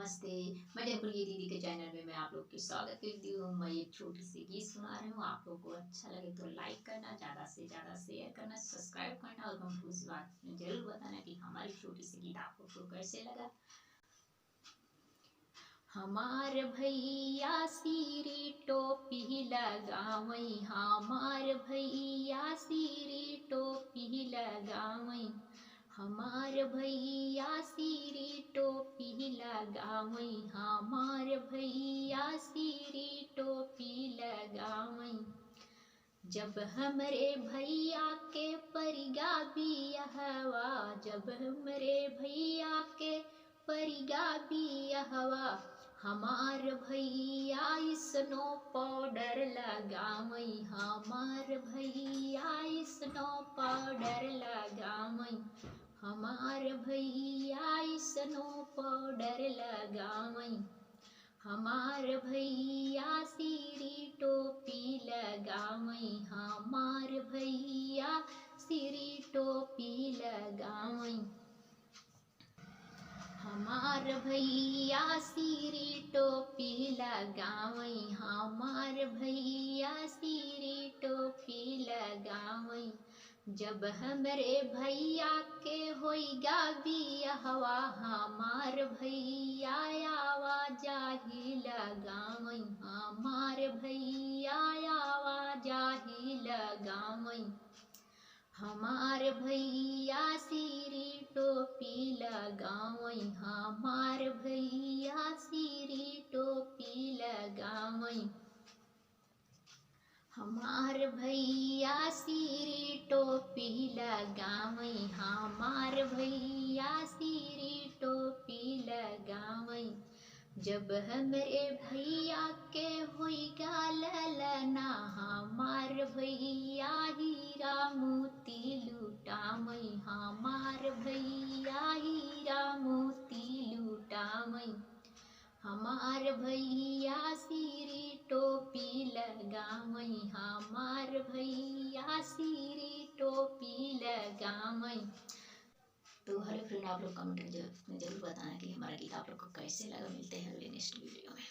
नमस्ते। मैं जयपुरी दीदी के चैनल में मैं आप लोग की स्वागत करती हूँ। मैं एक छोटी सी गीत सुना रही हूँ। आप लोग को अच्छा लगे तो लाइक करना, ज़्यादा से ज़्यादा शेयर करना, सब्सक्राइब करना और कमेंट उस बात में ज़रूर बताना कि हमारी छोटी सी गीत आप लोग को कैसे लगा। हमार भैया सिरी टोपी लगावई, हमार भैया सिरी टोपी लगावई, हमार भैया सिरी टोपी लगावई, हमार भैया सिरी टोपी लगावई। जब हमरे भैया के परिगा बियाहवा, जब हमरे भैया के परिगा बियाहवा, हमार भैया स्नो पाउडर लगावई, हमार भैया स्नो पाउडर लगावई, हमार भैया स्नो पाउडर लगावई, हमार भैया सिरी टोपी लगावई, हमार भैया सिरी टोपी लगावई, हमार भैया सिरी टोपी लगावई, हमार भैया सिरी टोपी लगावई। जब हमरे भैया के होइगा बियाहवा, हमार भैया आवाजाही लगावई, हमार भैया आवाजाही लगावई, हमार भैया सिरी टोपी लगावई, हमार भैया सिरी टोपी लगावई, हमार भैया सिरी टोपी लगावई, हमार भैया सिरी टोपी लगावई। जब हमरे भैया के होइगा ललना, हमार भैया हीरा मोती लुटावई, हमार भैया हीरा मोती लुटावई, हमार भैया सिरी टोपी लगावई, हमार भैया सिरी टोपी लगावई। तो हेलो फ्रेंड, आप लोग कमेंट में जरूर बताना कि हमारा गीत आप लोग को कैसे लगा। मिलते हैं अगले नेक्स्ट वीडियो में।